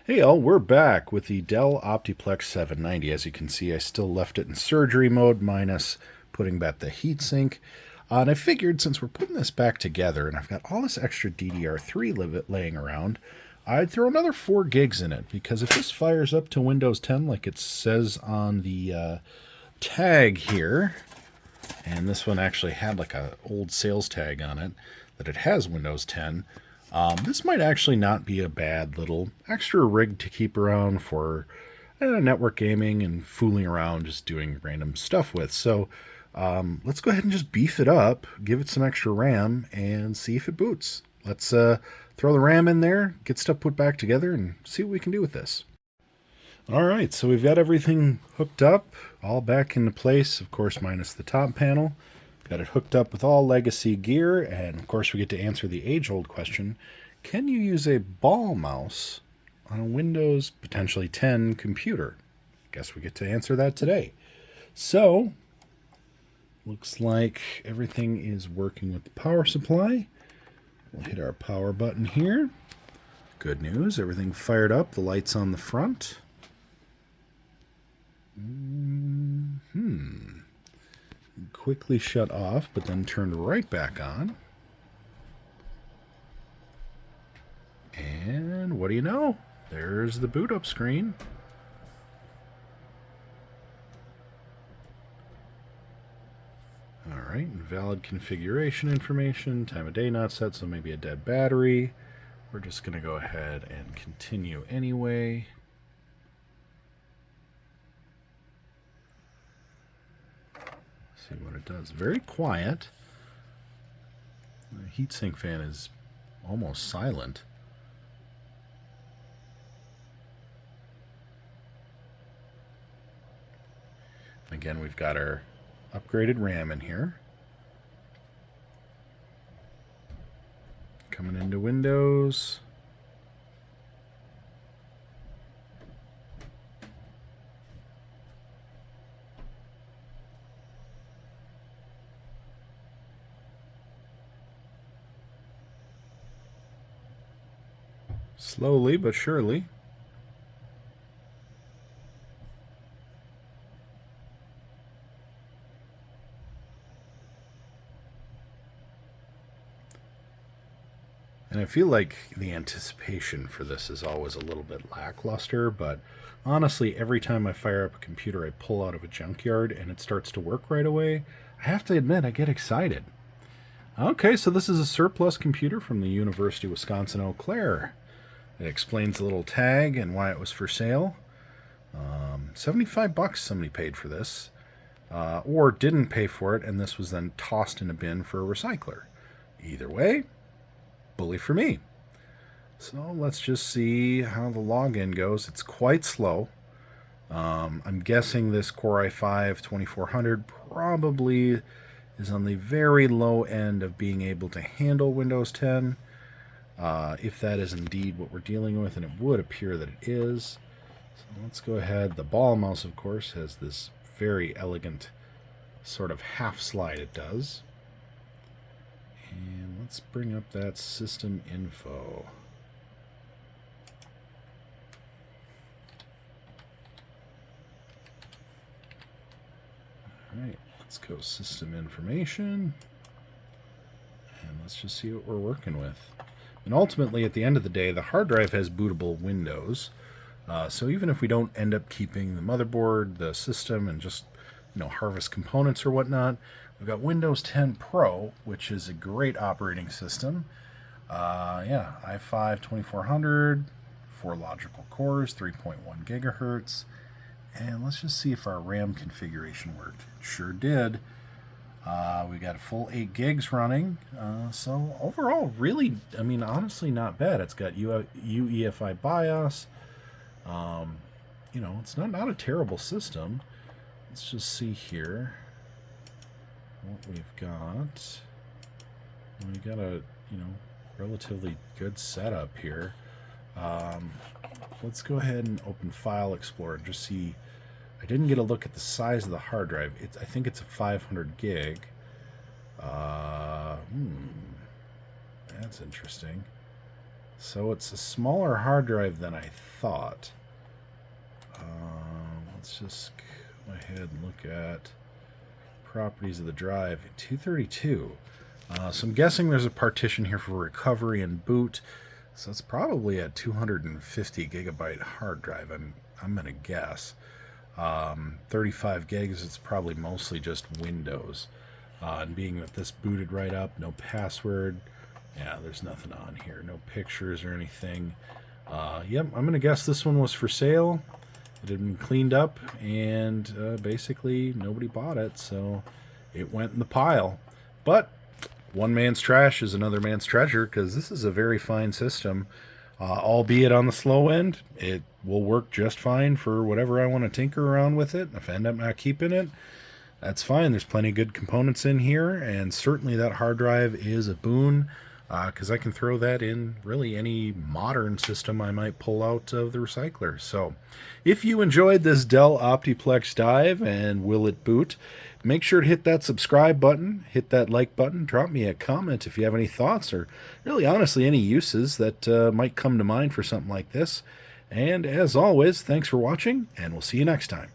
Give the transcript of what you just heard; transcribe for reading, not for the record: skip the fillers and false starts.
Hey all, we're back with the Dell Optiplex 790. As you can see, I still left it in surgery mode, minus putting back the heatsink. And I figured since we're putting this back together and I've got all this extra DDR3 laying around, I'd throw another 4 gigs in it, because if this fires up to Windows 10 like it says on the tag here, and this one actually had like a old sales tag on it that it has Windows 10, this might actually not be a bad little extra rig to keep around for network gaming and fooling around, just doing random stuff with. So let's go ahead and just beef it up, give it some extra RAM, and see if it boots. Let's throw the RAM in there, get stuff put back together, and see what we can do with this. All right, so we've got everything hooked up, all back into place, of course, minus the top panel. Got it hooked up with all legacy gear, and of course we get to answer the age-old question, can you use a ball mouse on a Windows potentially 10 computer? Guess we get to answer that today. So, looks like everything is working with the power supply. We'll hit our power button here. Good news, everything fired up, the lights on the front. Quickly shut off, but then turned right back on. And what do you know? There's the boot up screen. Alright, valid configuration information, time of day not set, so maybe a dead battery. We're just going to go ahead and continue anyway. See what it does. Very quiet. The heatsink fan is almost silent. Again, we've got our upgraded RAM in here. Coming into Windows. Slowly but surely. And I feel like the anticipation for this is always a little bit lackluster, but honestly, every time I fire up a computer I pull out of a junkyard and it starts to work right away, I have to admit I get excited. Okay, so this is a surplus computer from the University of Wisconsin-Eau Claire. It explains the little tag and why it was for sale. 75 bucks somebody paid for this, or didn't pay for it, and this was then tossed in a bin for a recycler. Either way, bully for me. So let's just see how the login goes. It's quite slow. I'm guessing this Core i5 2400 probably is on the very low end of being able to handle Windows 10. If that is indeed what we're dealing with, and it would appear that it is. So let's go ahead. The ball mouse, of course, has this very elegant sort of half slide it does. And let's bring up that system info. Alright, let's go system information. And let's just see what we're working with. And ultimately, at the end of the day, the hard drive has bootable Windows. So even if we don't end up keeping the motherboard, the system, and just harvest components or whatnot, we've got Windows 10 Pro, which is a great operating system. i5 2400, 4 logical cores, 3.1 gigahertz. And let's just see if our RAM configuration worked. It sure did. We got a full 8 gigs running. So overall, really, honestly not bad. It's got UEFI BIOS. It's not a terrible system. Let's just see here what we've got. We got a, relatively good setup here. Let's go ahead and open File Explorer and just see. I didn't get a look at the size of the hard drive. I think it's a 500 gig. That's interesting. So it's a smaller hard drive than I thought. Let's just go ahead and look at properties of the drive. 232. So I'm guessing there's a partition here for recovery and boot. So it's probably a 250 gigabyte hard drive. I'm gonna guess. 35 gigs. It's probably mostly just Windows. And being that this booted right up, no password. Yeah, there's nothing on here. No pictures or anything. Yep, I'm gonna guess this one was for sale. It had been cleaned up, and basically nobody bought it, so it went in the pile. But one man's trash is another man's treasure, because this is a very fine system. Albeit on the slow end, it will work just fine for whatever I want to tinker around with it. If I end up not keeping it, that's fine. There's plenty of good components in here, and certainly that hard drive is a boon, because I can throw that in really any modern system I might pull out of the recycler. So if you enjoyed this Dell Optiplex dive and will it boot, make sure to hit that subscribe button, hit that like button, drop me a comment if you have any thoughts or really honestly any uses that might come to mind for something like this. And as always, thanks for watching, and we'll see you next time.